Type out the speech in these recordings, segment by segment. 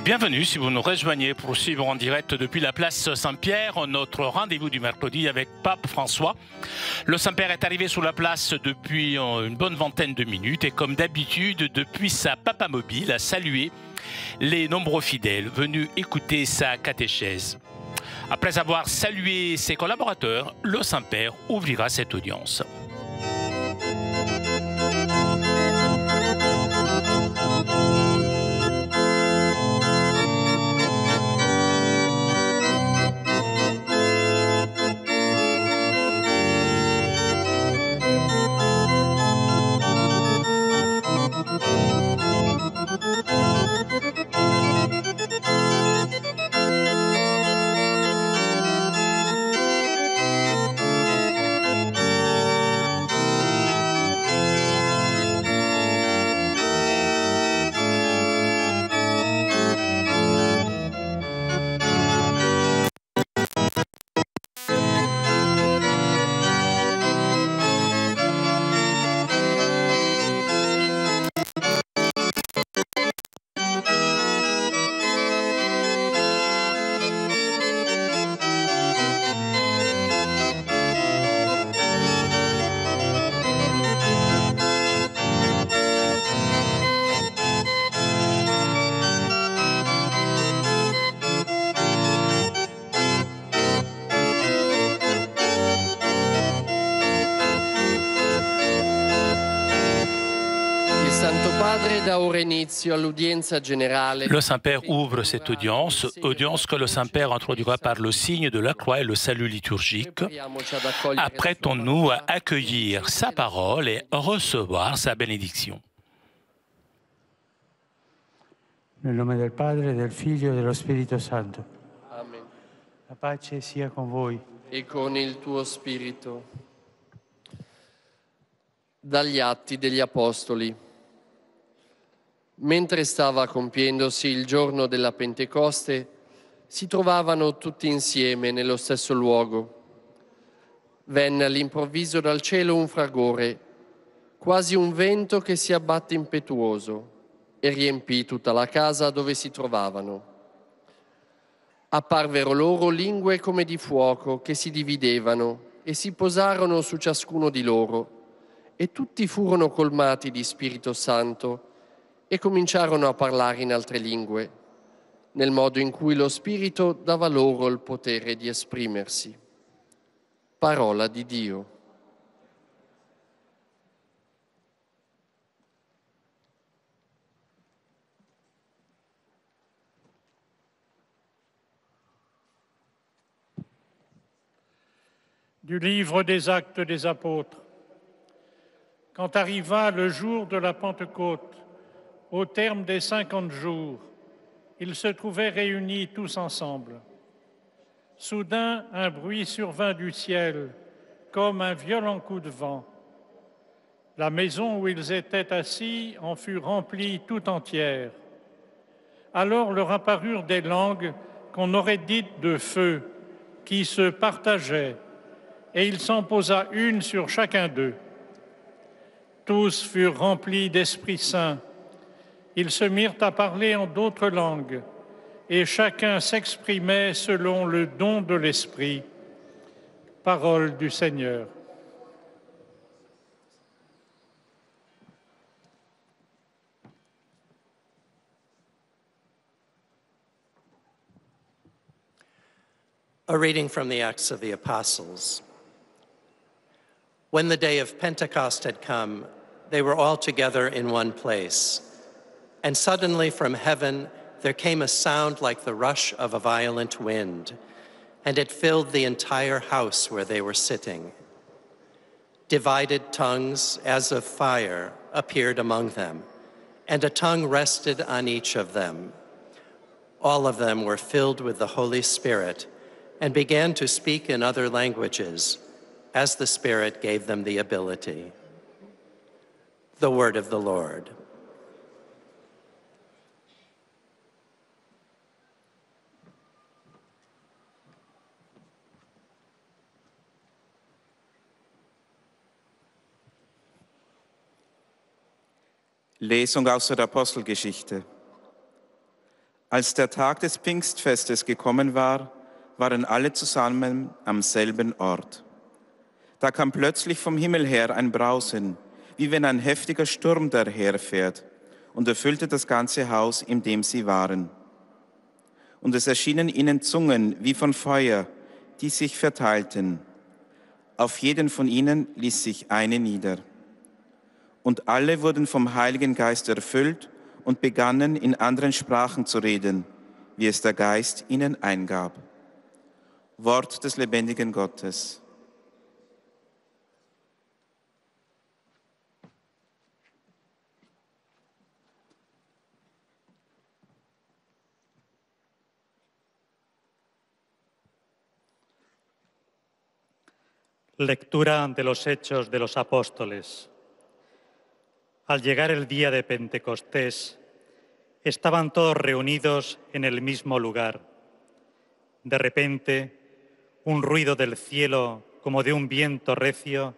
Bienvenue si vous nous rejoignez pour suivre en direct depuis la place Saint-Pierre notre rendez-vous du mercredi avec Pape François. Le Saint-Père est arrivé sur la place depuis une bonne vingtaine de minutes et comme d'habitude, depuis sa papamobile, a salué les nombreux fidèles venus écouter sa catéchèse. Après avoir salué ses collaborateurs, le Saint-Père ouvrira cette audience. Le Saint-Père ouvre cette audience que le Saint-Père introduira par le signe de la croix et le salut liturgique. Apprêtons-nous à accueillir sa parole et recevoir sa bénédiction. Nel nome del Padre, del Figlio e dello Spirito Santo. Amen. La pace sia con voi. E con il tuo spirito. Dagli Atti degli Apostoli. Mentre stava compiendosi il giorno della Pentecoste, si trovavano tutti insieme nello stesso luogo. Venne all'improvviso dal cielo un fragore, quasi un vento che si abbatte impetuoso, e riempì tutta la casa dove si trovavano. Apparvero loro lingue come di fuoco che si dividevano e si posarono su ciascuno di loro, e tutti furono colmati di Spirito Santo e cominciarono a parlare in altre lingue, nel modo in cui lo Spirito dava loro il potere di esprimersi. Parola di Dio. Du livre des Actes des Apôtres. Quand arriva le jour de la Pentecôte, au terme des 50 jours, ils se trouvaient réunis tous ensemble. Soudain, un bruit survint du ciel, comme un violent coup de vent. La maison où ils étaient assis en fut remplie tout entière. Alors leur apparurent des langues qu'on aurait dites de feu, qui se partageaient, et il s'en posa une sur chacun d'eux. Tous furent remplis d'Esprit Saint. Ils se mirent à parler en d'autres langues, et chacun s'exprimait selon le don de l'Esprit. Parole du Seigneur. A reading from the Acts of the Apostles. When the day of Pentecost had come, they were all together in one place. And suddenly from heaven there came a sound like the rush of a violent wind, and it filled the entire house where they were sitting. Divided tongues as of fire appeared among them, and a tongue rested on each of them. All of them were filled with the Holy Spirit and began to speak in other languages as the Spirit gave them the ability. The word of the Lord. Lesung aus der Apostelgeschichte. Als der Tag des Pfingstfestes gekommen war, waren alle zusammen am selben Ort. Da kam plötzlich vom Himmel her ein Brausen, wie wenn ein heftiger Sturm daherfährt, und erfüllte das ganze Haus, in dem sie waren. Und es erschienen ihnen Zungen wie von Feuer, die sich verteilten. Auf jeden von ihnen ließ sich eine nieder. Und alle wurden vom Heiligen Geist erfüllt und begannen in anderen Sprachen zu reden, wie es der Geist ihnen eingab. Wort des lebendigen Gottes. Lectura de los Hechos de los Apóstoles. Al llegar el día de Pentecostés, estaban todos reunidos en el mismo lugar. De repente, un ruido del cielo, como de un viento recio,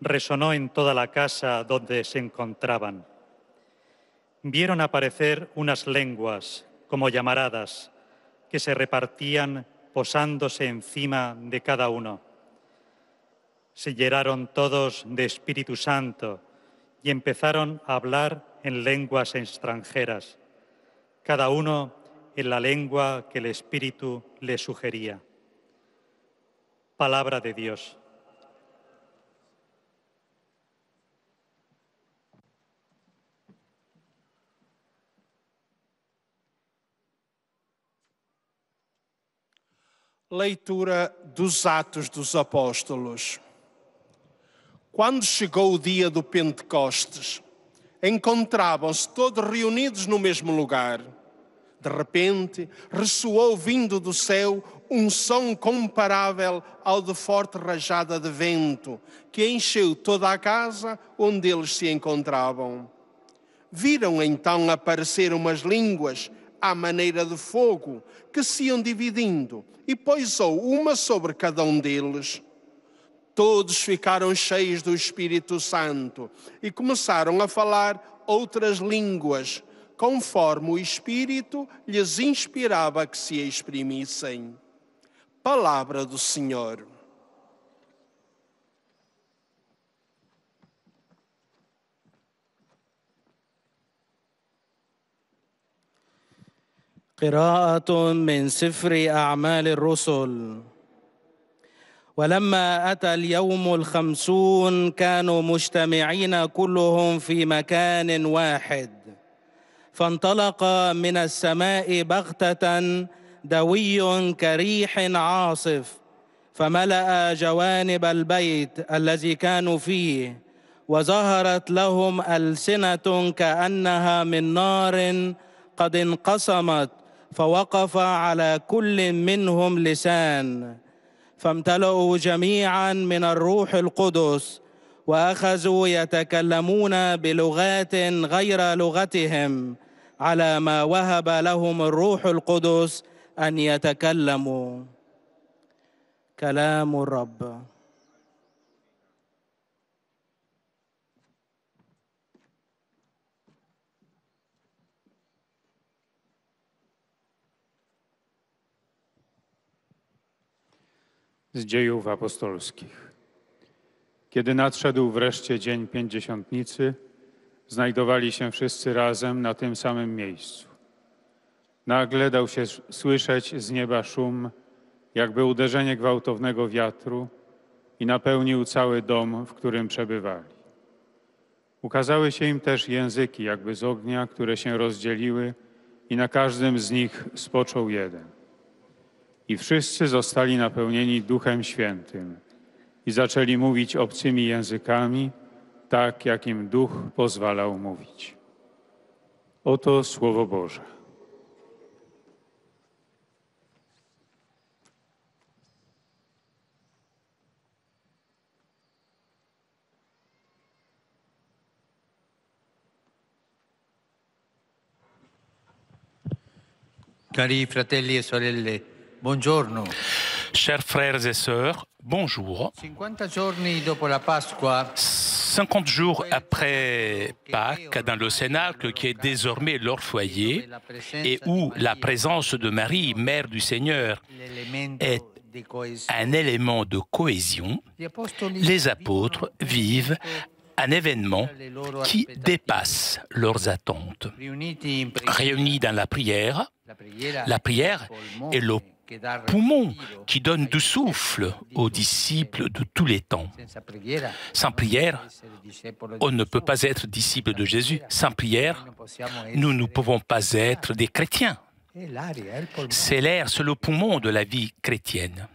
resonó en toda la casa donde se encontraban. Vieron aparecer unas lenguas, como llamaradas, que se repartían posándose encima de cada uno. Se llenaron todos de Espíritu Santo y empezaron a hablar en lenguas extranjeras, cada uno en la lengua que el Espíritu le sugería. Palabra de Dios. Leitura dos Atos dos Apóstolos. Quando chegou o dia do Pentecostes, encontravam-se todos reunidos no mesmo lugar. De repente, ressoou vindo do céu um som comparável ao de forte rajada de vento, que encheu toda a casa onde eles se encontravam. Viram então aparecer umas línguas à maneira de fogo, que se iam dividindo, e pousou uma sobre cada um deles. Todos ficaram cheios do Espírito Santo e começaram a falar outras línguas, conforme o Espírito lhes inspirava que se exprimissem. Palavra do Senhor. قراءة من سفر أعمال الرسل. ولما أتى اليوم الخمسون كانوا مجتمعين كلهم في مكان واحد، فانطلق من السماء بغتة دوي كريح عاصف فملأ جوانب البيت الذي كانوا فيه، وظهرت لهم ألسنة كأنها من نار قد انقسمت، فوقف على كل منهم لسان، فامتلأوا جميعا من الروح القدس وأخذوا يتكلمون بلغات غير لغتهم على ما وهب لهم الروح القدس أن يتكلموا. كلام الرب. Z Dziejów Apostolskich. Kiedy nadszedł wreszcie dzień Pięćdziesiątnicy, znajdowali się wszyscy razem na tym samym miejscu. Nagle dał się słyszeć z nieba szum, jakby uderzenie gwałtownego wiatru, i napełnił cały dom, w którym przebywali. Ukazały się im też języki jakby z ognia, które się rozdzieliły, i na każdym z nich spoczął jeden. I wszyscy zostali napełnieni Duchem Świętym i zaczęli mówić obcymi językami, tak jak im Duch pozwalał mówić. Oto Słowo Boże. Cari fratelli e sorelle, buongiorno. Chers frères et sœurs, bonjour. 50 giorni dopo la Pasqua, 50 jours après Pâques, dans le Cénacle, qui est désormais leur foyer, et où la présence de Marie, Mère du Seigneur, est un élément de cohésion, les apôtres vivent un événement qui dépasse leurs attentes. Réunis dans la prière est le poumon qui donne du souffle aux disciples de tous les temps. Sans prière, on ne peut pas être disciple de Jésus. Sans prière, nous ne pouvons pas être des chrétiens. C'est l'air, c'est le poumon de la vie chrétienne.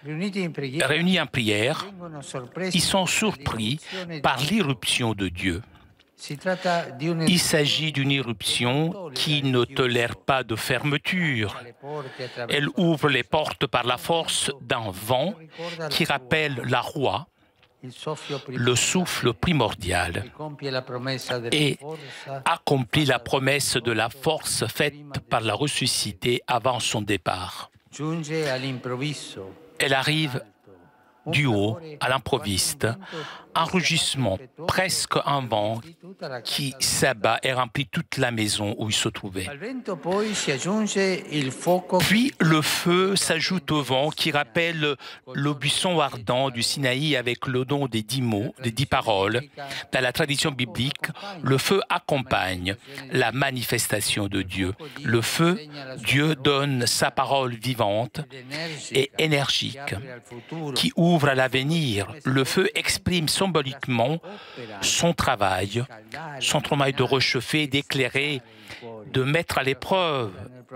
Réunis en prière, ils sont surpris par l'irruption de Dieu. Il s'agit d'une irruption qui ne tolère pas de fermeture. Elle ouvre les portes par la force d'un vent qui rappelle la roi, le souffle primordial, et accomplit la promesse de la force faite par la ressuscité avant son départ. Elle arrive du haut à l'improviste, un rugissement, presque un vent qui s'abat et remplit toute la maison où il se trouvait. Puis le feu s'ajoute au vent qui rappelle le buisson ardent du Sinaï avec le don des 10 mots, des 10 paroles. Dans la tradition biblique, le feu accompagne la manifestation de Dieu. Le feu, Dieu donne sa parole vivante et énergique qui ouvre à l'avenir. Le feu exprime symboliquement son travail de réchauffer, d'éclairer, de mettre à l'épreuve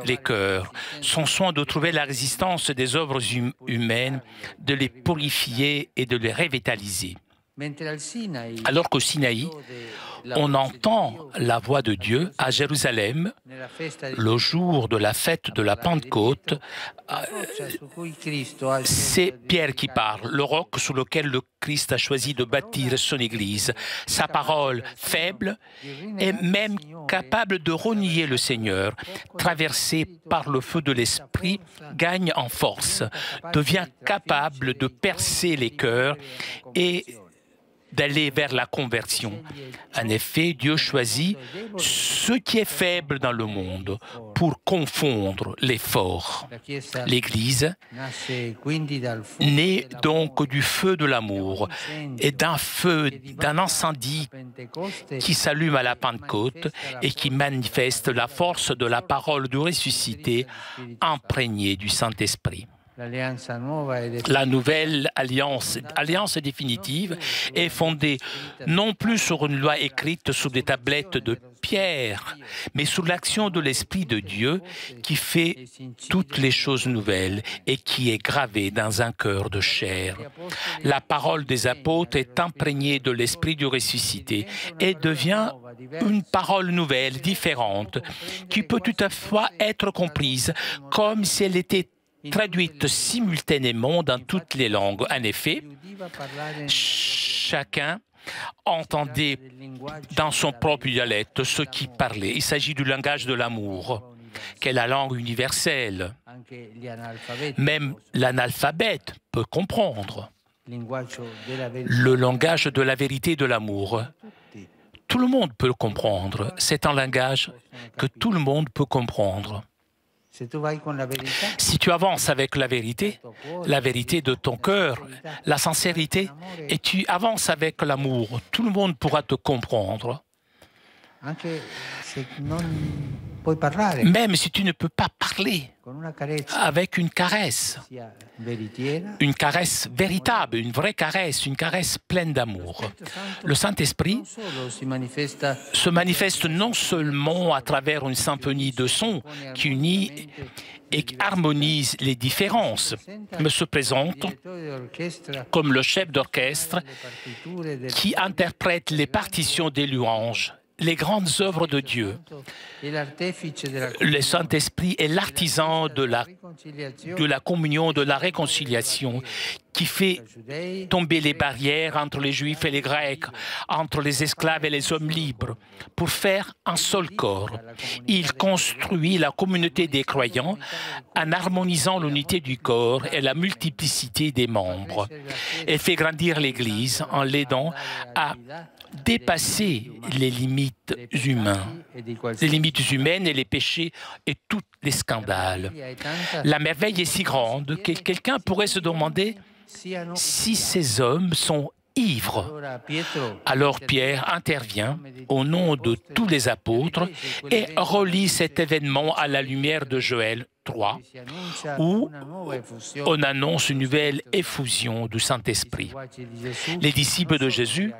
les cœurs, son soin de trouver la résistance des œuvres humaines, de les purifier et de les revitaliser. Alors qu'au Sinaï, on entend la voix de Dieu à Jérusalem, le jour de la fête de la Pentecôte, c'est Pierre qui parle, le roc sur lequel le Christ a choisi de bâtir son Église. Sa parole faible est même capable de renier le Seigneur, traversé par le feu de l'Esprit, gagne en force, devient capable de percer les cœurs et d'aller vers la conversion. En effet, Dieu choisit ce qui est faible dans le monde pour confondre les forts. L'Église naît donc du feu de l'amour et d'un incendie qui s'allume à la Pentecôte et qui manifeste la force de la parole du ressuscité imprégnée du Saint-Esprit. La nouvelle alliance définitive, est fondée non plus sur une loi écrite sur des tablettes de pierre, mais sur l'action de l'Esprit de Dieu qui fait toutes les choses nouvelles et qui est gravée dans un cœur de chair. La parole des apôtres est imprégnée de l'Esprit du ressuscité et devient une parole nouvelle, différente, qui peut toutefois être comprise comme si elle était traduite simultanément dans toutes les langues. En effet, chacun entendait dans son propre dialecte ce qui parlait. Il s'agit du langage de l'amour, qui est la langue universelle. Même l'analphabète peut comprendre le langage de la vérité et de l'amour. Tout le monde peut le comprendre. C'est un langage que tout le monde peut comprendre. Si tu avances avec la vérité de ton cœur, la sincérité, et tu avances avec l'amour, tout le monde pourra te comprendre. Même si tu ne peux pas parler, avec une caresse véritable, une vraie caresse, une caresse pleine d'amour. Le Saint-Esprit se manifeste non seulement à travers une symphonie de sons qui unit et qui harmonise les différences, mais se présente comme le chef d'orchestre qui interprète les partitions des louanges, les grandes œuvres de Dieu. Le Saint-Esprit est l'artisan de la communion, de la réconciliation, qui fait tomber les barrières entre les Juifs et les Grecs, entre les esclaves et les hommes libres, pour faire un seul corps. Il construit la communauté des croyants en harmonisant l'unité du corps et la multiplicité des membres, et fait grandir l'Église en l'aidant à dépasser les limites humaines et les péchés et tous les scandales. La merveille est si grande que quelqu'un pourrait se demander si ces hommes sont ivres. Alors Pierre intervient au nom de tous les apôtres et relie cet événement à la lumière de Joël 3, où on annonce une nouvelle effusion du Saint-Esprit. Les disciples de Jésus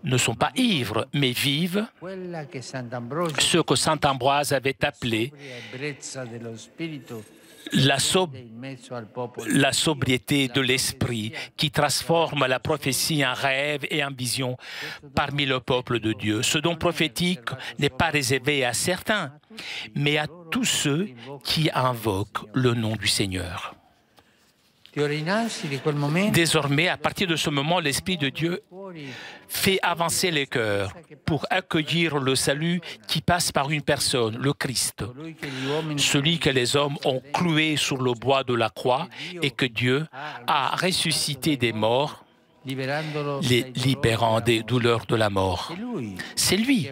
ne sont pas ivres, mais vivent ce que saint Ambroise avait appelé la sobriété de l'esprit qui transforme la prophétie en rêve et en vision parmi le peuple de Dieu. Ce don prophétique n'est pas réservé à certains, mais à tous ceux qui invoquent le nom du Seigneur. Désormais, à partir de ce moment, l'Esprit de Dieu fait avancer les cœurs pour accueillir le salut qui passe par une personne, le Christ, celui que les hommes ont cloué sur le bois de la croix et que Dieu a ressuscité des morts, les libérant des douleurs de la mort. C'est lui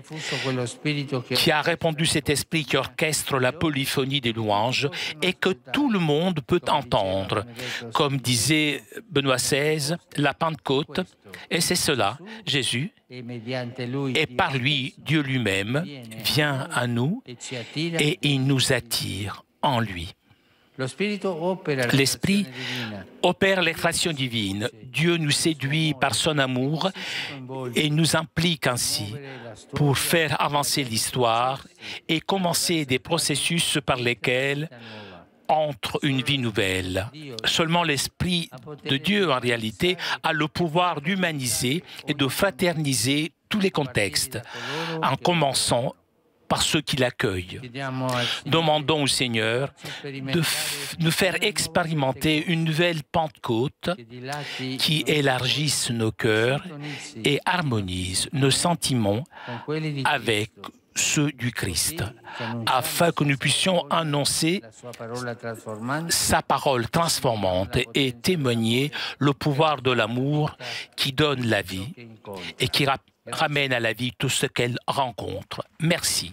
qui a répandu cet esprit qui orchestre la polyphonie des louanges et que tout le monde peut entendre. Comme disait Benoît XVI, la Pentecôte, et c'est cela, Jésus, et par lui, Dieu lui-même vient à nous et il nous attire en lui. L'Esprit opère les créations divines. Dieu nous séduit par son amour et nous implique ainsi pour faire avancer l'histoire et commencer des processus par lesquels entre une vie nouvelle. Seulement l'Esprit de Dieu, en réalité, a le pouvoir d'humaniser et de fraterniser tous les contextes, en commençant par ceux qui l'accueillent. Demandons au Seigneur de nous faire expérimenter une nouvelle Pentecôte qui élargisse nos cœurs et harmonise nos sentiments avec ceux du Christ, afin que nous puissions annoncer sa parole transformante et témoigner le pouvoir de l'amour qui donne la vie et qui ramène à la vie tout ce qu'elle rencontre. Merci.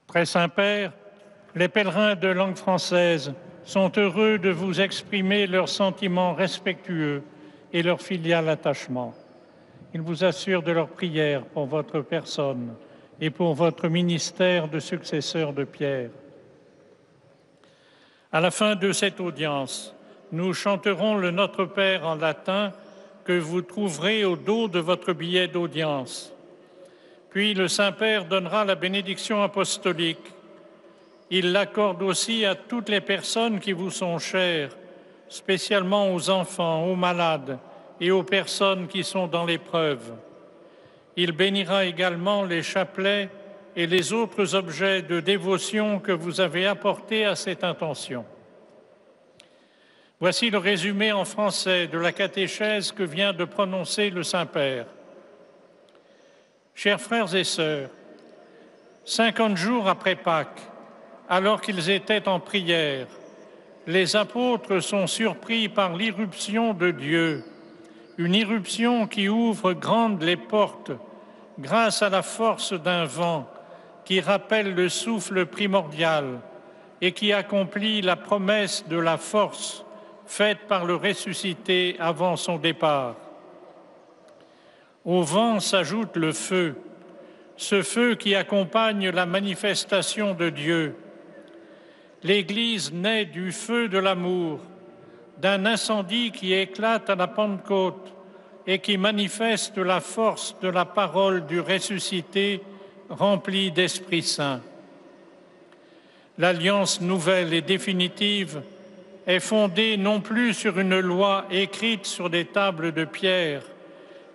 Très Saint-Père, les pèlerins de langue française sont heureux de vous exprimer leurs sentiments respectueux et leur filial attachement. Ils vous assurent de leur prière pour votre personne et pour votre ministère de successeur de Pierre. À la fin de cette audience, nous chanterons le Notre Père en latin que vous trouverez au dos de votre billet d'audience. Puis le Saint-Père donnera la bénédiction apostolique. Il l'accorde aussi à toutes les personnes qui vous sont chères, spécialement aux enfants, aux malades et aux personnes qui sont dans l'épreuve. Il bénira également les chapelets et les autres objets de dévotion que vous avez apportés à cette intention. Voici le résumé en français de la catéchèse que vient de prononcer le Saint-Père. Chers frères et sœurs, 50 jours après Pâques, alors qu'ils étaient en prière, les apôtres sont surpris par l'irruption de Dieu, une irruption qui ouvre grandes les portes grâce à la force d'un vent qui rappelle le souffle primordial et qui accomplit la promesse de la force faite par le ressuscité avant son départ. Au vent s'ajoute le feu, ce feu qui accompagne la manifestation de Dieu. L'Église naît du feu de l'amour, d'un incendie qui éclate à la Pentecôte et qui manifeste la force de la parole du ressuscité remplie d'Esprit Saint. L'alliance nouvelle et définitive est fondée non plus sur une loi écrite sur des tables de pierre,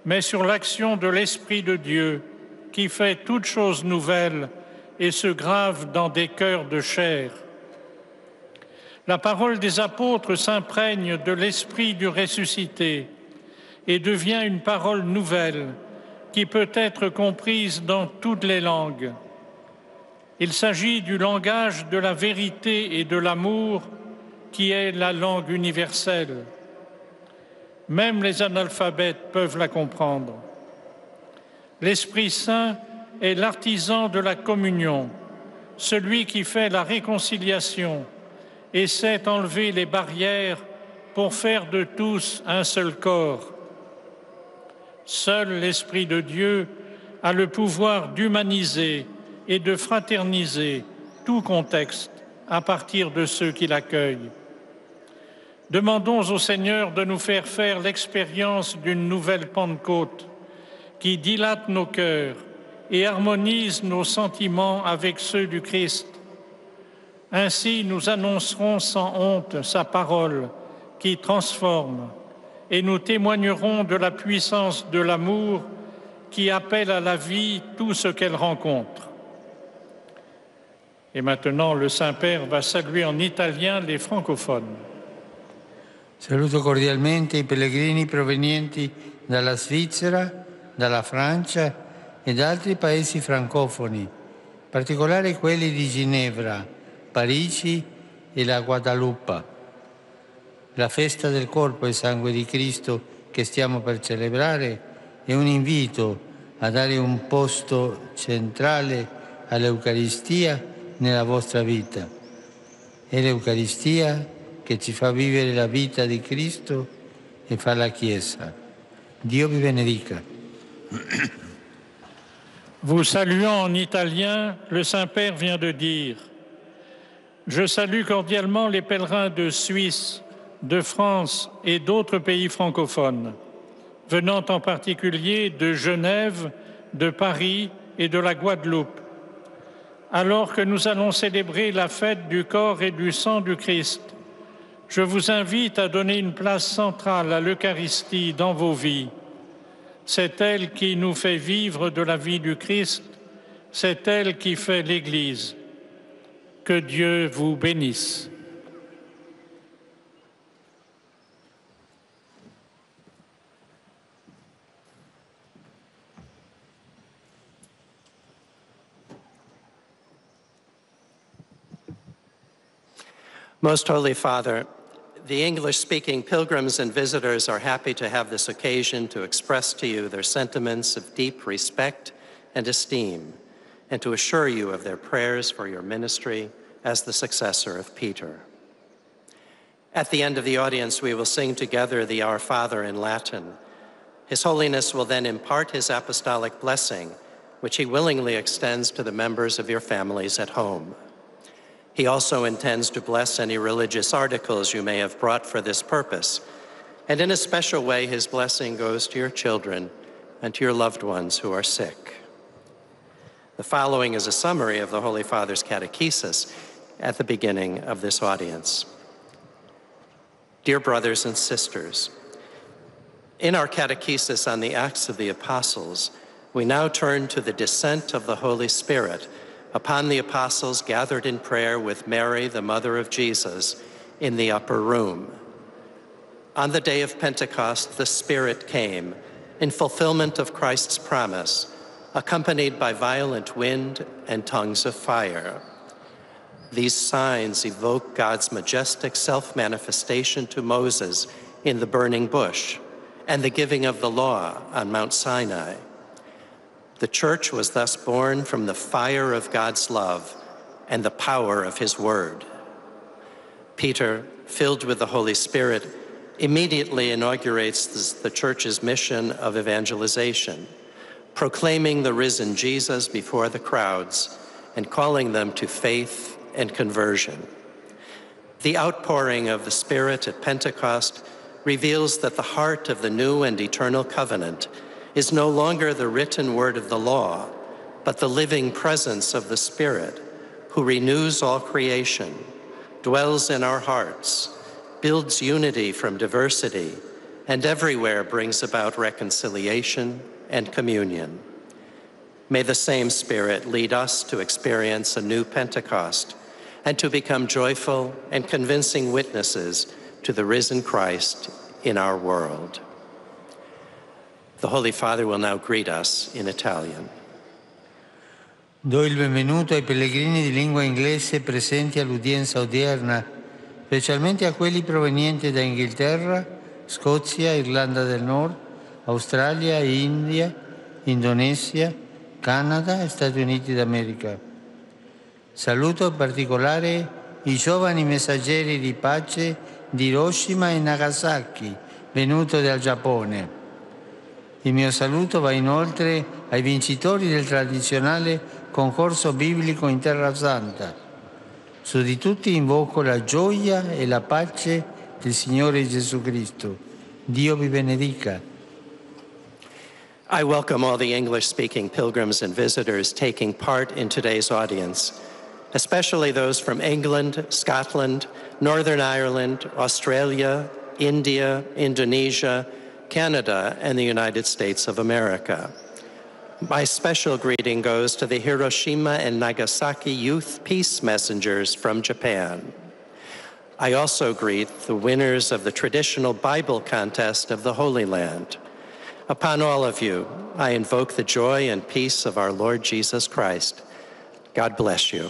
mais sur l'action de l'Esprit de Dieu qui fait toutes choses nouvelles et se grave dans des cœurs de chair. La parole des apôtres s'imprègne de l'Esprit du ressuscité et devient une parole nouvelle qui peut être comprise dans toutes les langues. Il s'agit du langage de la vérité et de l'amour qui est la langue universelle. Même les analphabètes peuvent la comprendre. L'Esprit Saint est l'artisan de la communion, celui qui fait la réconciliation et sait enlever les barrières pour faire de tous un seul corps. Seul l'Esprit de Dieu a le pouvoir d'humaniser et de fraterniser tout contexte à partir de ceux qui l'accueillent. Demandons au Seigneur de nous faire faire l'expérience d'une nouvelle Pentecôte qui dilate nos cœurs et harmonise nos sentiments avec ceux du Christ. Ainsi, nous annoncerons sans honte sa parole qui transforme et nous témoignerons de la puissance de l'amour qui appelle à la vie tout ce qu'elle rencontre. Et maintenant, le Saint-Père va saluer en italien les francophones. Saluto cordialmente i pellegrini provenienti dalla Svizzera, dalla Francia e da altri paesi francofoni, in particolare quelli di Ginevra, Parigi e la Guadalupe. La festa del corpo e sangue di Cristo che stiamo per celebrare è un invito a dare un posto centrale all'Eucaristia nella vostra vita. È l'Eucaristia che ci fa vivere la vita di Cristo e fa la Chiesa. Dio vi benedica. Vous saluant en italien, le Saint-Père vient de dire « Je salue cordialement les pèlerins de Suisse, de France et d'autres pays francophones, venant en particulier de Genève, de Paris et de la Guadeloupe. Alors que nous allons célébrer la fête du corps et du sang du Christ, je vous invite à donner une place centrale à l'Eucharistie dans vos vies. C'est elle qui nous fait vivre de la vie du Christ, c'est elle qui fait l'Église. Que Dieu vous bénisse. Most Holy Father, the English-speaking pilgrims and visitors are happy to have this occasion to express to you their sentiments of deep respect and esteem, and to assure you of their prayers for your ministry as the successor of Peter. At the end of the audience, we will sing together the Our Father in Latin. His Holiness will then impart his apostolic blessing, which he willingly extends to the members of your families at home. He also intends to bless any religious articles you may have brought for this purpose. And in a special way, his blessing goes to your children and to your loved ones who are sick. The following is a summary of the Holy Father's catechesis at the beginning of this audience. Dear brothers and sisters, in our catechesis on the Acts of the Apostles, we now turn to the descent of the Holy Spirit upon the apostles gathered in prayer with Mary, the mother of Jesus, in the upper room. On the day of Pentecost, the Spirit came in fulfillment of Christ's promise, accompanied by violent wind and tongues of fire. These signs evoke God's majestic self-manifestation to Moses in the burning bush and the giving of the law on Mount Sinai. The Church was thus born from the fire of God's love and the power of his word. Peter, filled with the Holy Spirit, immediately inaugurates the Church's mission of evangelization, proclaiming the risen Jesus before the crowds and calling them to faith and conversion. The outpouring of the Spirit at Pentecost reveals that the heart of the new and eternal covenant is no longer the written word of the law, but the living presence of the Spirit, who renews all creation, dwells in our hearts, builds unity from diversity, and everywhere brings about reconciliation and communion. May the same Spirit lead us to experience a new Pentecost and to become joyful and convincing witnesses to the risen Christ in our world. The Holy Father will now greet us in Italian. Do il benvenuto ai pellegrini di lingua inglese presenti all'udienza odierna, specialmente a quelli provenienti da Inghilterra, Scozia, Irlanda del Nord, Australia, India, Indonesia, Canada e Stati Uniti d'America. Saluto in particolare i giovani messaggeri di pace di Hiroshima e Nagasaki, venuti dal Giappone. Il mio saluto va inoltre ai vincitori del tradizionale concorso biblico in Terra Santa. Su di tutti invoco la gioia e la pace del Signore Gesù Cristo. Dio vi benedica. I welcome all the English-speaking pilgrims and visitors taking part in today's audience, especially those from England, Scotland, Northern Ireland, Australia, India, Indonesia, Canada, and the United States of America. My special greeting goes to the Hiroshima and Nagasaki Youth Peace Messengers from Japan. I also greet the winners of the traditional Bible contest of the Holy Land. Upon all of you, I invoke the joy and peace of our Lord Jesus Christ. God bless you.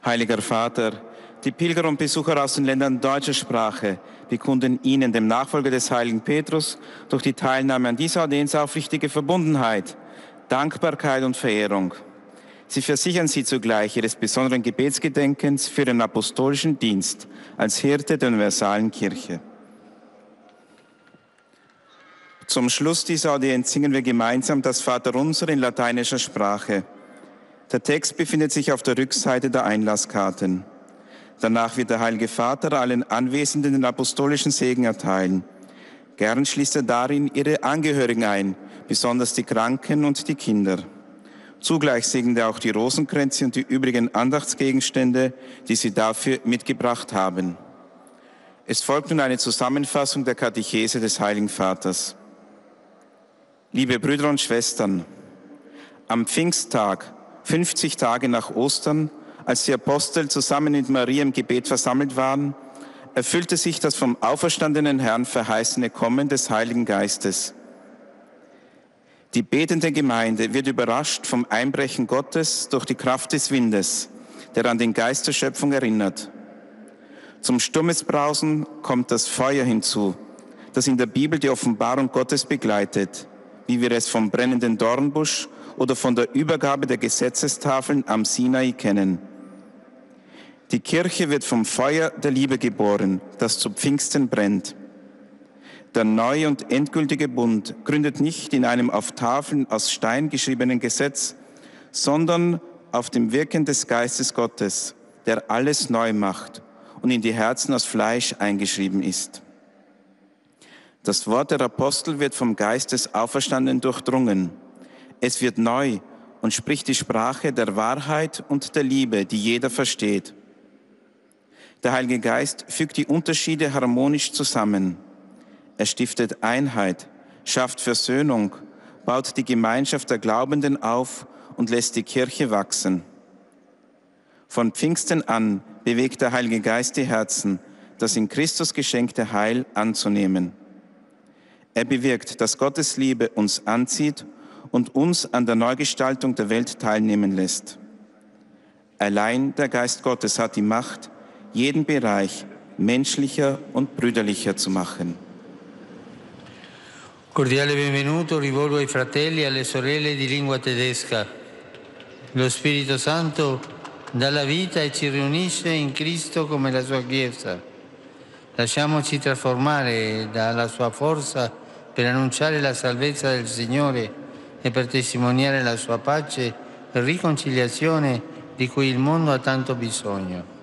Heiliger Vater, die Pilger und Besucher aus den Ländern deutscher Sprache bekunden Ihnen, dem Nachfolger des heiligen Petrus, durch die Teilnahme an dieser Audienz aufrichtige Verbundenheit, Dankbarkeit und Verehrung. Sie versichern Sie zugleich Ihres besonderen Gebetsgedenkens für den apostolischen Dienst als Hirte der universalen Kirche. Zum Schluss dieser Audienz singen wir gemeinsam das Vaterunser in lateinischer Sprache. Der Text befindet sich auf der Rückseite der Einlasskarten. Danach wird der Heilige Vater allen Anwesenden den apostolischen Segen erteilen. Gern schließt er darin ihre Angehörigen ein, besonders die Kranken und die Kinder. Zugleich segnet er auch die Rosenkränze und die übrigen Andachtsgegenstände, die sie dafür mitgebracht haben. Es folgt nun eine Zusammenfassung der Katechese des Heiligen Vaters. Liebe Brüder und Schwestern, am Pfingsttag, 50 Tage nach Ostern, als die Apostel zusammen mit Maria im Gebet versammelt waren, erfüllte sich das vom auferstandenen Herrn verheißene Kommen des Heiligen Geistes. Die betende Gemeinde wird überrascht vom Einbrechen Gottes durch die Kraft des Windes, der an den Geist der Schöpfung erinnert. Zum Sturmesbrausen kommt das Feuer hinzu, das in der Bibel die Offenbarung Gottes begleitet, wie wir es vom brennenden Dornbusch oder von der Übergabe der Gesetzestafeln am Sinai kennen. Die Kirche wird vom Feuer der Liebe geboren, das zu Pfingsten brennt. Der neue und endgültige Bund gründet nicht in einem auf Tafeln aus Stein geschriebenen Gesetz, sondern auf dem Wirken des Geistes Gottes, der alles neu macht und in die Herzen aus Fleisch eingeschrieben ist. Das Wort der Apostel wird vom Geist des Auferstandenen durchdrungen. Es wird neu und spricht die Sprache der Wahrheit und der Liebe, die jeder versteht. Der Heilige Geist fügt die Unterschiede harmonisch zusammen. Er stiftet Einheit, schafft Versöhnung, baut die Gemeinschaft der Glaubenden auf und lässt die Kirche wachsen. Von Pfingsten an bewegt der Heilige Geist die Herzen, das in Christus geschenkte Heil anzunehmen. Er bewirkt, dass Gottes Liebe uns anzieht und uns an der Neugestaltung der Welt teilnehmen lässt. Allein der Geist Gottes hat die Macht, jeden Bereich menschlicher und brüderlicher zu machen. Cordiale benvenuto rivolgo ai fratelli e alle sorelle di lingua tedesca. Lo Spirito Santo dà la vita e ci riunisce in Cristo come la sua Chiesa. Lasciamoci trasformare dalla sua forza per annunciare la salvezza del Signore e per testimoniare la sua pace e riconciliazione di cui il mondo ha tanto bisogno.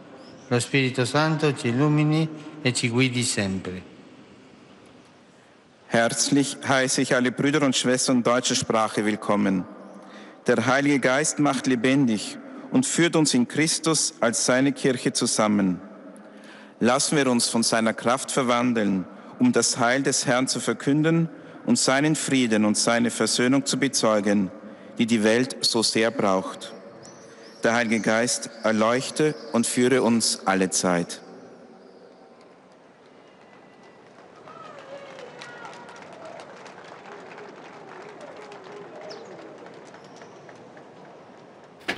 Lo Spirito Santo ci illumini e ci guidi sempre. Herzlich heiße ich alle Brüder und Schwestern deutscher Sprache willkommen. Der Heilige Geist macht lebendig und führt uns in Christus als seine Kirche zusammen. Lassen wir uns von seiner Kraft verwandeln, um das Heil des Herrn zu verkünden und seinen Frieden und seine Versöhnung zu bezeugen, die die Welt so sehr braucht. Der Heilige Geist erleuchte und führe uns alle Zeit.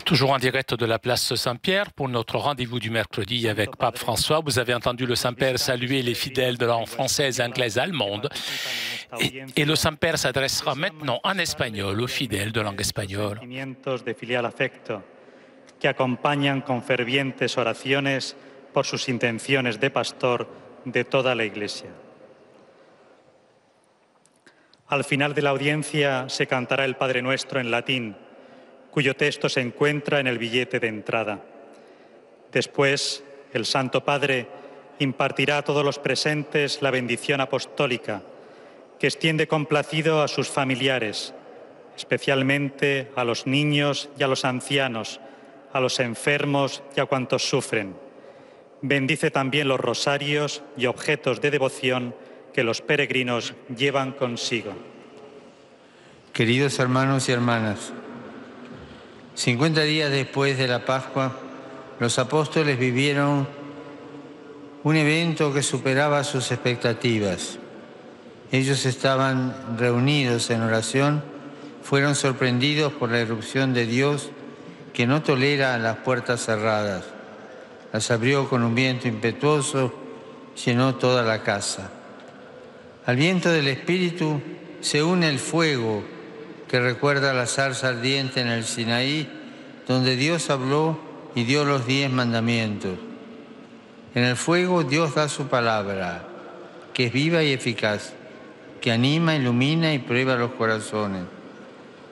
Toujours en direct de la place Saint-Pierre pour notre rendez-vous du mercredi avec Pape François. Vous avez entendu le Saint-Père saluer les fidèles de langue française, anglaise, allemande. Et le Saint-Père s'adressera maintenant en espagnol aux fidèles de langue espagnole. De filial afecto que acompañan con fervientes oraciones por sus intenciones de pastor de toda la Iglesia. Al final de la audiencia se cantará el Padre Nuestro en latín, cuyo texto se encuentra en el billete de entrada. Después, el Santo Padre impartirá a todos los presentes la bendición apostólica, que extiende complacido a sus familiares, especialmente a los niños y a los ancianos, a los enfermos y a cuantos sufren. Bendice también los rosarios y objetos de devoción que los peregrinos llevan consigo. Queridos hermanos y hermanas, 50 días después de la Pascua, los apóstoles vivieron un evento que superaba sus expectativas. Ellos estaban reunidos en oración, fueron sorprendidos por la irrupción de Dios que no tolera las puertas cerradas. Las abrió con un viento impetuoso, llenó toda la casa. Al viento del Espíritu se une el fuego que recuerda la zarza ardiente en el Sinaí, donde Dios habló y dio los 10 mandamientos. En el fuego Dios da su palabra, que es viva y eficaz, que anima, ilumina y prueba los corazones.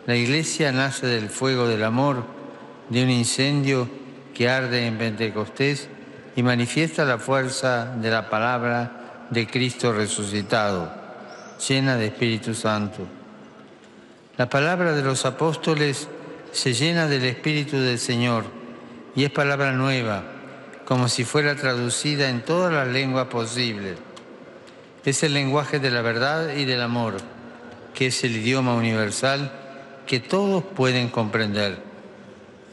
La Iglesia nace del fuego del amor, de un incendio que arde en Pentecostés y manifiesta la fuerza de la palabra de Cristo resucitado, llena de Espíritu Santo. La palabra de los apóstoles se llena del Espíritu del Señor y es palabra nueva, como si fuera traducida en todas las lenguas posibles. Es el lenguaje de la verdad y del amor, que es el idioma universal que todos pueden comprender.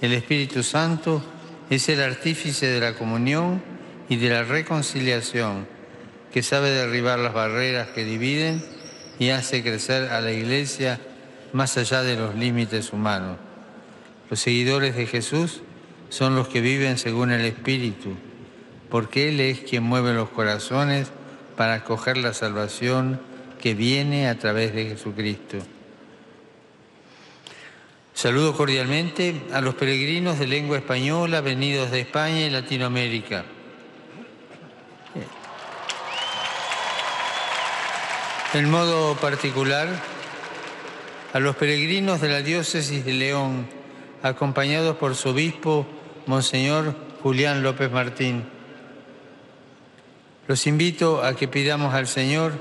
El Espíritu Santo es el artífice de la comunión y de la reconciliación, que sabe derribar las barreras que dividen y hace crecer a la Iglesia más allá de los límites humanos. Los seguidores de Jesús son los que viven según el Espíritu, porque Él es quien mueve los corazones para acoger la salvación que viene a través de Jesucristo. Saludo cordialmente a los peregrinos de lengua española venidos de España y Latinoamérica. En modo particular, a los peregrinos de la diócesis de León, acompañados por su obispo, Monseñor Julián López Martín. Los invito a que pidamos al Señor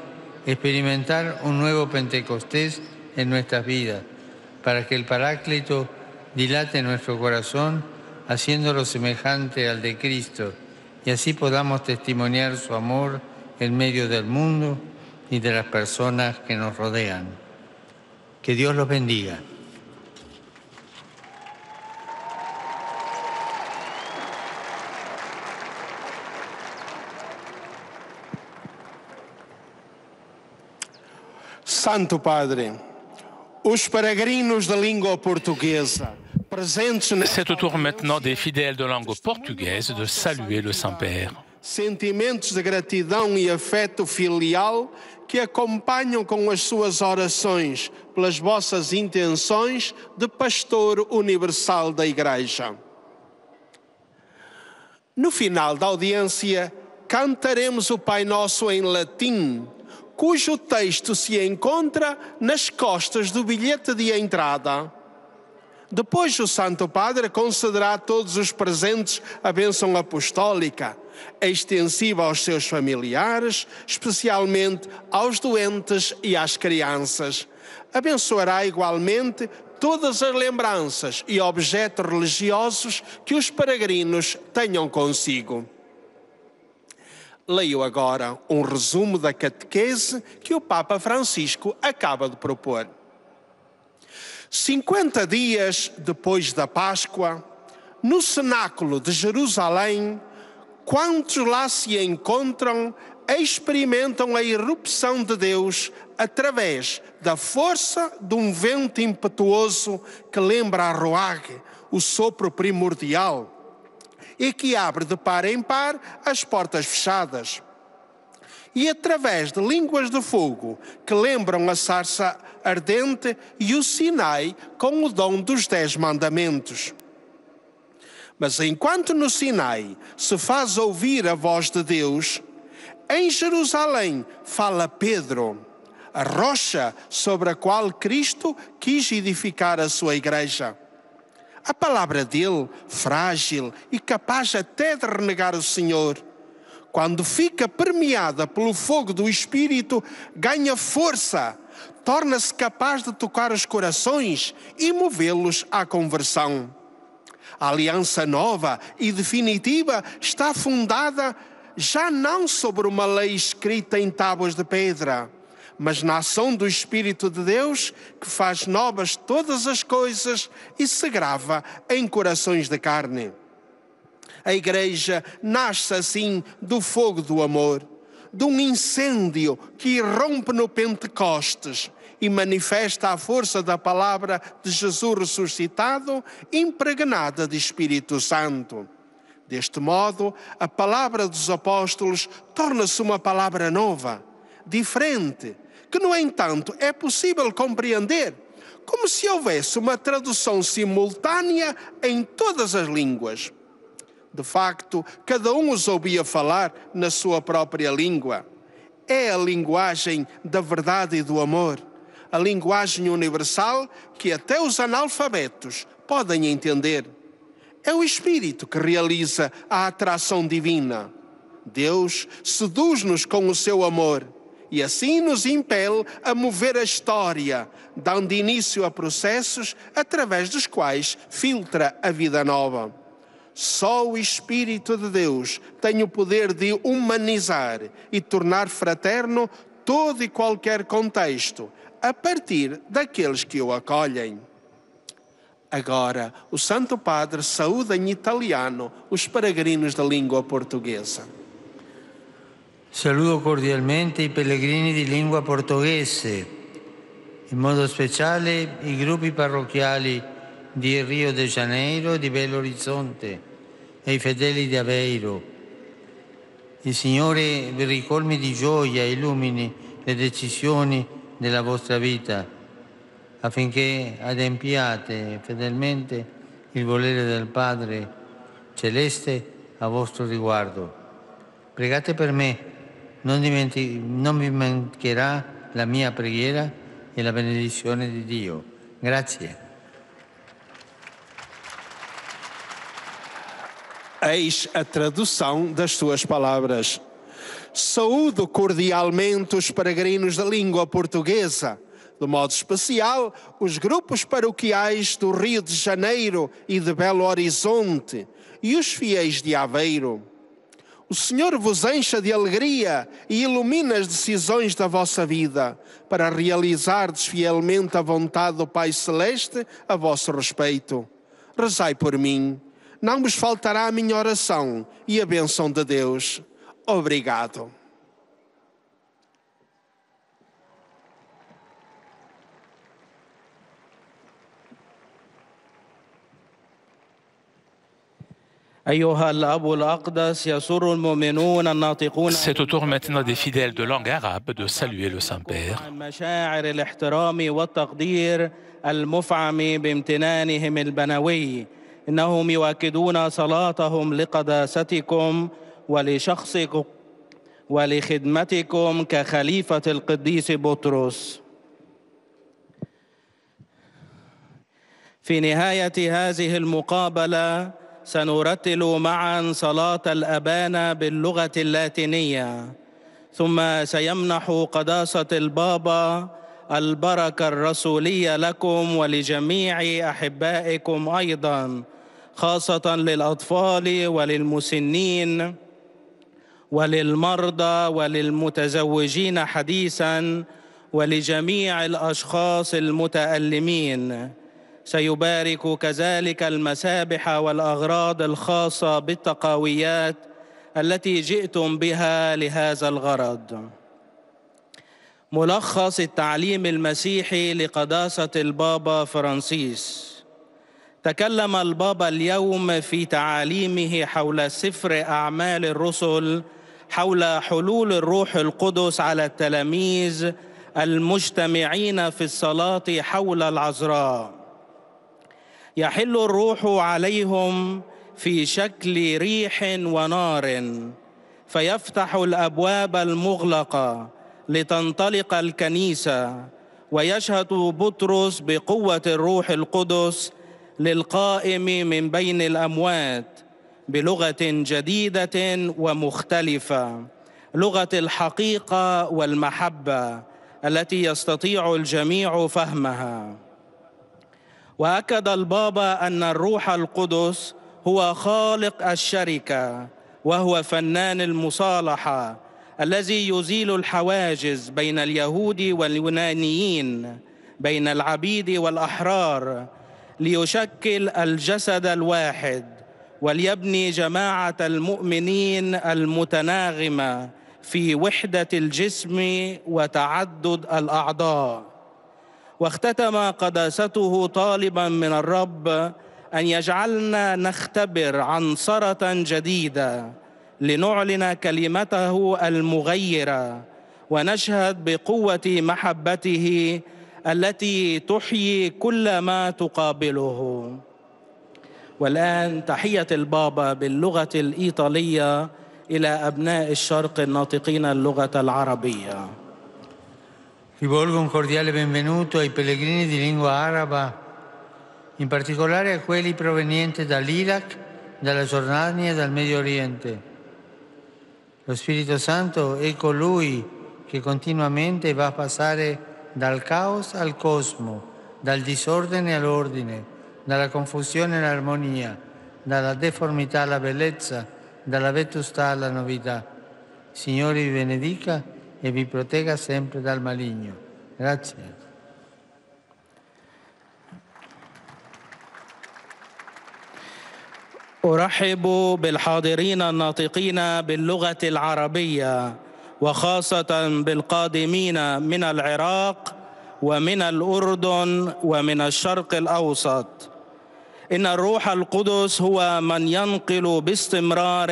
experimentar un nuevo Pentecostés en nuestras vidas, para que el Paráclito dilate nuestro corazón, haciéndolo semejante al de Cristo, y así podamos testimoniar su amor en medio del mundo y de las personas que nos rodean. Que Dios los bendiga. Santo Padre, os peregrinos da língua portuguesa presentes C'est au tour maintenant des fidèles de langue portugaise de saluer le Saint-Père. sentimentos de gratidão e afeto filial que acompanham com as suas orações pelas vossas intenções de pastor universal da Igreja. No final da audiência, cantaremos o Pai Nosso em latim, cujo texto se encontra nas costas do bilhete de entrada. Depois o Santo Padre concederá a todos os presentes a bênção apostólica, extensiva aos seus familiares, especialmente aos doentes e às crianças. Abençoará igualmente todas as lembranças e objetos religiosos que os peregrinos tenham consigo. Leio agora um resumo da catequese que o Papa Francisco acaba de propor. 50 dias depois da Páscoa, no cenáculo de Jerusalém, quantos lá se encontram experimentam a irrupção de Deus através da força de um vento impetuoso que lembra a roague, o sopro primordial, e que abre de par em par as portas fechadas. E através de línguas de fogo que lembram a sarça ardente e o Sinai com o dom dos 10 mandamentos. Mas enquanto no Sinai se faz ouvir a voz de Deus, em Jerusalém fala Pedro, a rocha sobre a qual Cristo quis edificar a sua igreja. A palavra dele, frágil e capaz até de renegar o Senhor, quando fica permeada pelo fogo do Espírito, ganha força, torna-se capaz de tocar os corações e movê-los à conversão. A aliança nova e definitiva está fundada já não sobre uma lei escrita em tábuas de pedra, mas na ação do Espírito de Deus que faz novas todas as coisas e se grava em corações de carne. A Igreja nasce assim do fogo do amor, de um incêndio que irrompe no Pentecostes e manifesta a força da palavra de Jesus ressuscitado, impregnada de Espírito Santo. Deste modo, a palavra dos apóstolos torna-se uma palavra nova, diferente, que, no entanto, é possível compreender, como se houvesse uma tradução simultânea em todas as línguas. De facto, cada um os ouvia falar na sua própria língua. É a linguagem da verdade e do amor, a linguagem universal que até os analfabetos podem entender. É o Espírito que realiza a atração divina. Deus seduz-nos com o seu amor e assim nos impele a mover a história, dando início a processos através dos quais filtra a vida nova. Só o Espírito de Deus tem o poder de humanizar e tornar fraterno todo e qualquer contexto, a partir daqueles que o acolhem. Agora, o Santo Padre saúda em italiano os peregrinos da língua portuguesa. Saluto cordialmente i pellegrini di lingua portoghese, in modo speciale i gruppi parrocchiali di Rio de Janeiro e di Belo Horizonte e i fedeli di Aveiro. Il Signore vi ricolmi di gioia e illumini le decisioni della vostra vita, affinché adempiate fedelmente il volere del Padre Celeste a vostro riguardo. Pregate per me, non vi mancherà la mia preghiera e la benedizione di Dio. Grazie. Eis a tradução das suas palavras. Saúdo cordialmente os peregrinos da língua portuguesa, de modo especial os grupos paroquiais do Rio de Janeiro e de Belo Horizonte e os fiéis de Aveiro. O Senhor vos encha de alegria e ilumina as decisões da vossa vida, para realizardes fielmente a vontade do Pai Celeste a vosso respeito. Rezai por mim. Não vos faltará a minha oração e a bênção de Deus. Obrigado. C'est au tour maintenant des fidèles de langue arabe de saluer le Saint-Père. إنهم يؤكدون صلاتهم لقداستكم ولشخصكم ولخدمتكم كخليفة القديس بطرس. في نهاية هذه المقابلة سنرتل معا صلاة الأبانا باللغة اللاتينية، ثم سيمنح قداسة البابا البركة الرسولية لكم ولجميع أحبائكم أيضا، خاصة للأطفال وللمسنين وللمرضى وللمتزوجين حديثا ولجميع الأشخاص المتألمين. سيبارك كذلك المسابح والأغراض الخاصة بالتقاويات التي جئتم بها لهذا الغرض. ملخص التعليم المسيحي لقداسة البابا فرانسيس. تكلم البابا اليوم في تعاليمه حول سفر أعمال الرسل حول حلول الروح القدس على التلاميذ المجتمعين في الصلاة حول العذراء. يحل الروح عليهم في شكل ريح ونار، فيفتح الأبواب المغلقة لتنطلق الكنيسة، ويشهد بطرس بقوة الروح القدس للقائم من بين الأموات بلغة جديدة ومختلفة، لغة الحقيقة والمحبة التي يستطيع الجميع فهمها. وأكد البابا أن الروح القدس هو خالق الشركة، وهو فنان المصالحة الذي يزيل الحواجز بين اليهود واليونانيين، بين العبيد والأحرار، ليشكل الجسد الواحد وليبني جماعة المؤمنين المتناغمة في وحدة الجسم وتعدد الأعضاء. واختتم قداسته طالبا من الرب أن يجعلنا نختبر عنصرة جديدة لنعلن كلمته المغيرة ونشهد بقوة محبته التي تحيي كل ما تقابله. والآن تحية البابا باللغة الإيطالية إلى أبناء الشرق الناطقين اللغة العربية. Rivolgo un cordiale benvenuto ai pellegrini di lingua araba, in particolare a quelli provenienti dall'Iraq, dalla Giordania e dal Medio Oriente. Lo Spirito Santo è colui che continuamente va a passare dal caos al cosmo, dal disordine all'ordine, dalla confusione all'armonia, dalla deformità alla bellezza, dalla vetustà alla novità. Signore vi benedica e vi protegga sempre dal maligno. Grazie. أرحب بالحاضرين الناطقين باللغة العربية، وخاصة بالقادمين من العراق ومن الأردن ومن الشرق الأوسط. إن الروح القدس هو من ينقل باستمرار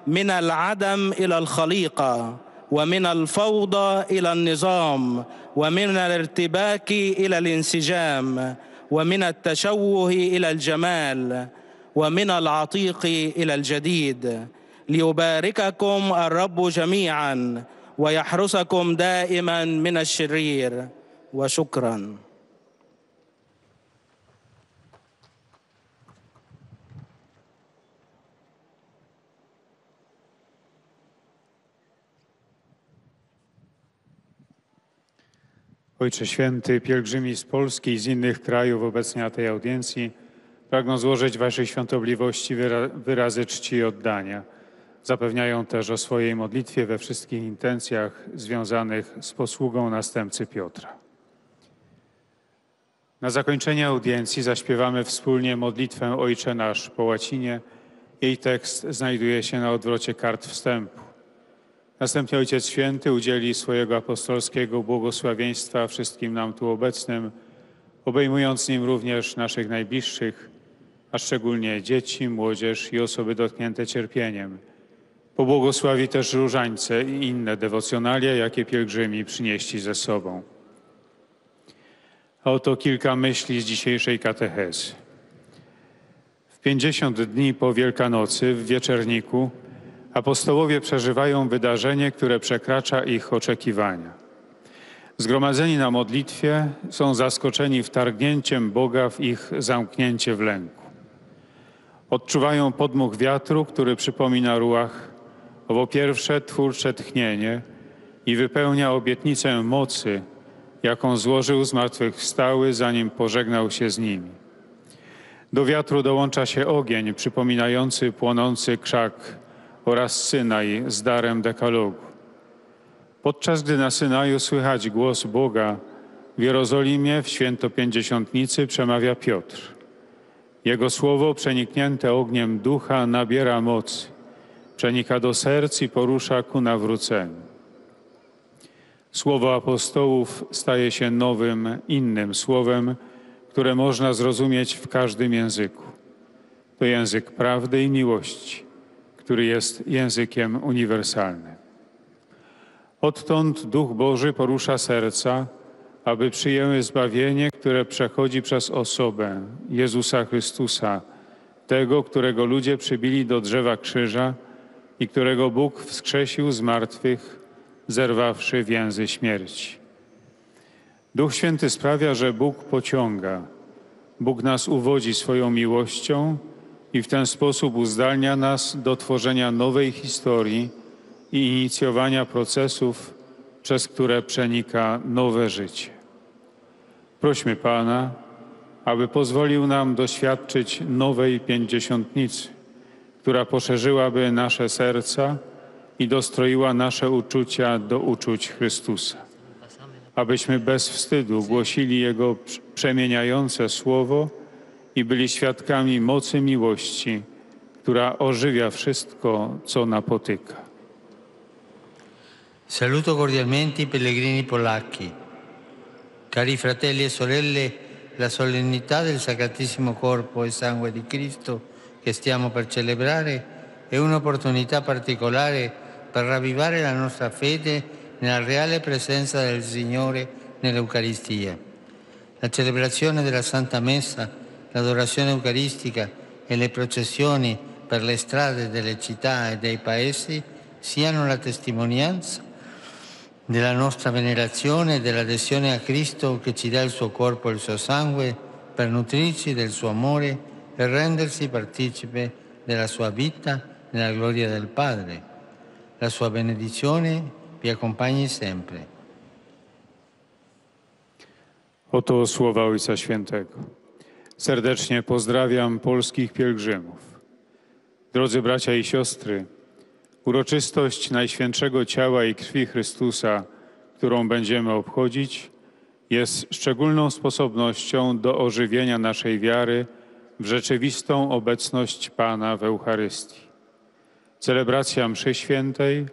من العدم إلى الخليقة، ومن الفوضى إلى النظام، ومن الارتباك إلى الانسجام، ومن التشوه إلى الجمال، ومن العتيق إلى الجديد. ليبارككم الرب جميعا ويحرسكم دائما من الشرير. وشكرا. Ojcze Święty, pielgrzymi z Polski i z innych krajów obecnie na tej audiencji pragną złożyć Waszej świątobliwości wyrazy czci i oddania. Zapewniają też o swojej modlitwie we wszystkich intencjach związanych z posługą następcy Piotra. Na zakończenie audiencji zaśpiewamy wspólnie modlitwę Ojcze Nasz po łacinie. Jej tekst znajduje się na odwrocie kart wstępu. Następnie Ojciec Święty udzieli swojego apostolskiego błogosławieństwa wszystkim nam tu obecnym, obejmując nim również naszych najbliższych, a szczególnie dzieci, młodzież i osoby dotknięte cierpieniem. Pobłogosławi też różańce i inne dewocjonalia, jakie pielgrzymi przynieśli ze sobą. A oto kilka myśli z dzisiejszej katechezy. W 50 dni po Wielkanocy w Wieczerniku apostołowie przeżywają wydarzenie, które przekracza ich oczekiwania. Zgromadzeni na modlitwie są zaskoczeni wtargnięciem Boga w ich zamknięcie w lęku. Odczuwają podmuch wiatru, który przypomina ruach, owo pierwsze twórcze tchnienie i wypełnia obietnicę mocy, jaką złożył zmartwychwstały, zanim pożegnał się z nimi. Do wiatru dołącza się ogień przypominający płonący krzak oraz Synaj z darem dekalogu. Podczas gdy na Synaju słychać głos Boga, w Jerozolimie w święto Pięćdziesiątnicy przemawia Piotr. Jego słowo przeniknięte ogniem ducha nabiera mocy, przenika do serc i porusza ku nawróceniu. Słowo apostołów staje się nowym, innym słowem, które można zrozumieć w każdym języku. To język prawdy i miłości, który jest językiem uniwersalnym. Odtąd Duch Boży porusza serca, aby przyjęły zbawienie, które przechodzi przez osobę Jezusa Chrystusa, tego, którego ludzie przybili do drzewa krzyża i którego Bóg wskrzesił z martwych, zerwawszy więzy śmierci. Duch Święty sprawia, że Bóg pociąga. Bóg nas uwodzi swoją miłością i w ten sposób uzdalnia nas do tworzenia nowej historii i inicjowania procesów, przez które przenika nowe życie. Prośmy Pana, aby pozwolił nam doświadczyć nowej pięćdziesiątnicy, która poszerzyłaby nasze serca i dostroiła nasze uczucia do uczuć Chrystusa. Abyśmy bez wstydu głosili Jego przemieniające słowo i byli świadkami mocy miłości, która ożywia wszystko, co napotyka. Saluto cordialmente i pellegrini polacchi. Cari fratelli e sorelle, la solennità del Sacratissimo Corpo e Sangue di Cristo che stiamo per celebrare è un'opportunità particolare per ravvivare la nostra fede nella reale presenza del Signore nell'Eucaristia. La celebrazione della Santa Messa, l'adorazione eucaristica e le processioni per le strade delle città e dei paesi siano la testimonianza della nostra venerazione e dell'adesione a Cristo che ci dà il suo corpo e il suo sangue per nutrirci del suo amore e rendersi partecipe della sua vita nella gloria del Padre. La sua benedizione vi accompagni sempre. Oto słowa Ojca Świętego. Serdecznie pozdrawiam polskich pielgrzymów. Drodzy bracia i siostry, uroczystość Najświętszego Ciała i Krwi Chrystusa, którą będziemy obchodzić, jest szczególną sposobnością do ożywienia naszej wiary w rzeczywistą obecność Pana w Eucharystii. Celebracja mszy świętej,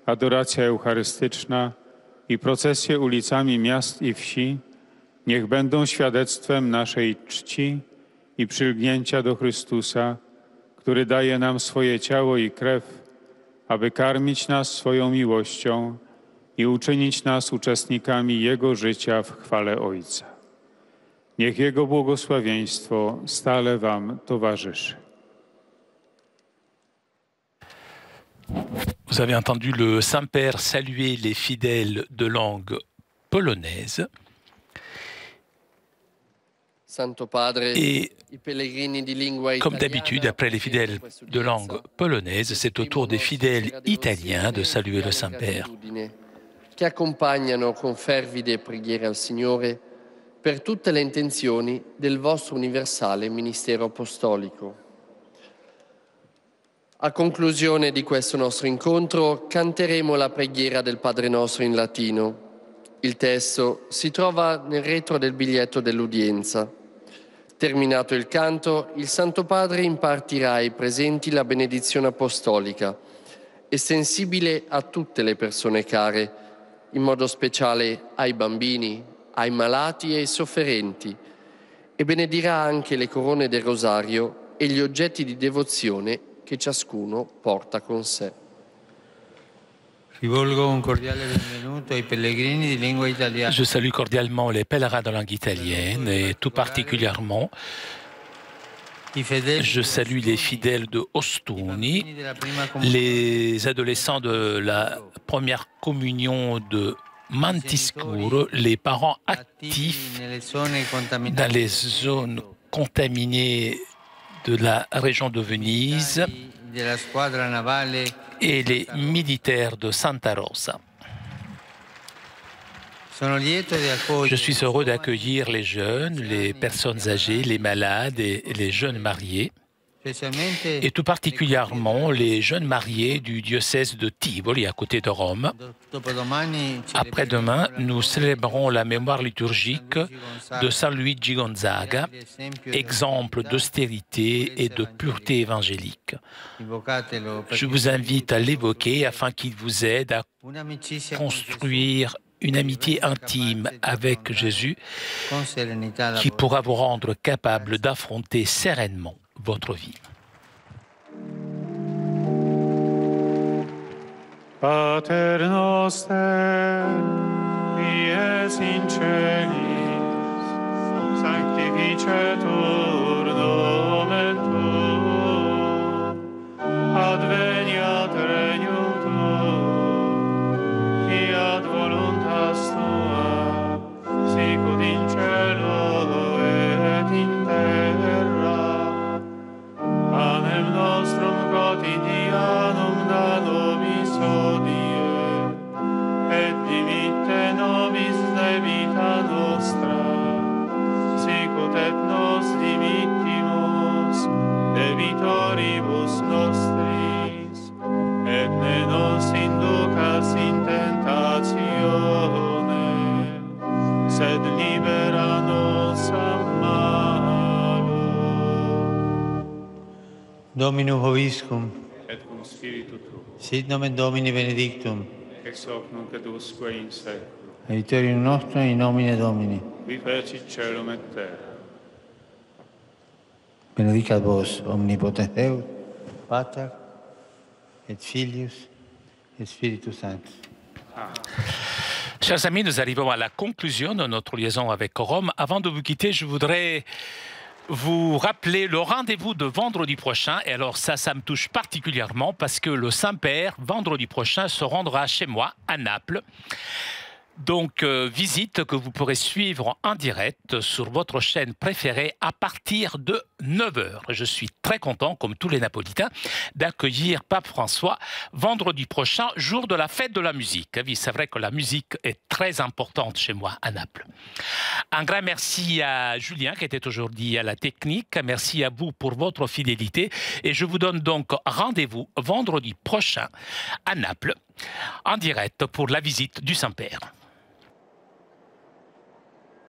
adoracja eucharystyczna i procesje ulicami miast i wsi niech będą świadectwem naszej czci i przylgnięcia do Chrystusa, który daje nam swoje ciało i krew, aby karmić nas swoją miłością i uczynić nas uczestnikami Jego życia w chwale Ojca. Niech Jego błogosławieństwo stale wam towarzyszy. Vous avez entendu le Saint-Père saluer les fidèles de langue polonaise. Santo Padre, Et i pellegrini di lingua comme italiana, d'habitude, après les fidèles de langue polonaise, c'est au tour des fidèles italiens de saluer le Saint-Père. Che accompagnano con fervide preghiere al Signore per tutte le intenzioni del vostro universale ministero apostolico. A conclusione di questo nostro incontro canteremo la preghiera del Padre Nostro in latino. Il testo si trova nel retro del biglietto dell'udienza. Terminato il canto, il Santo Padre impartirà ai presenti la benedizione apostolica, estensibile a tutte le persone care, in modo speciale ai bambini, ai malati e ai sofferenti, e benedirà anche le corone del rosario e gli oggetti di devozione che ciascuno porta con sé. Rivolgo un cordiale benvenuto ai pellegrini di lingua italiana. Je salue cordialement les pèlerins de langue italienne et tout particulièrement, je salue les fidèles de Ostuni, les adolescents de la première communion de Mantiscuro, les parents actifs dans les zones contaminées de la région de Venise et les militaires de Santa Rosa. Je suis heureux d'accueillir les jeunes, les personnes âgées, les malades et les jeunes mariés, et tout particulièrement les jeunes mariés du diocèse de Tivoli, à côté de Rome. Après-demain, nous célébrons la mémoire liturgique de San Luigi Gonzaga, exemple d'austérité et de pureté évangélique. Je vous invite à l'évoquer afin qu'il vous aide à construire une amitié intime avec Jésus qui pourra vous rendre capable d'affronter sereinement votre vie. Pater noster, qui es in celis, sanctificetur nomen tuum, adveniat regnum tuum, fiat voluntas tua, sicut in cielo et in terra. Panem nostrum quotidianum da nobis hodie, et dimitte nobis debita nostra, sicut et nos dimittimus debitoribus nostris, et ne nos inducas in tentatione, sed libera nos a malo. Dominum vobiscum, Et cum spiritu tuo, sit nomen Domini benedictum, ex hoc nunc et usque in seculum, aiuterium nostrum in nomine Domini. qui fecit celum et terra. Benedicat vos, omnipotens Deus, Pater, et Filius, et Spiritus Sanctus. Chers amis, nous arrivons à la conclusion de notre liaison avec Rome. Avant de vous quitter, je voudrais vous rappeler le rendez-vous de vendredi prochain. Et alors ça me touche particulièrement parce que le Saint-Père, vendredi prochain, se rendra chez moi, à Naples. Donc, visite que vous pourrez suivre en direct sur votre chaîne préférée à partir de 9h. Je suis très content, comme tous les Napolitains, d'accueillir Pape François vendredi prochain, jour de la fête de la musique. Oui, c'est vrai que la musique est très importante chez moi à Naples. Un grand merci à Julien qui était aujourd'hui à la technique. Merci à vous pour votre fidélité. Et je vous donne donc rendez-vous vendredi prochain à Naples, en direct pour la visite du Saint-Père.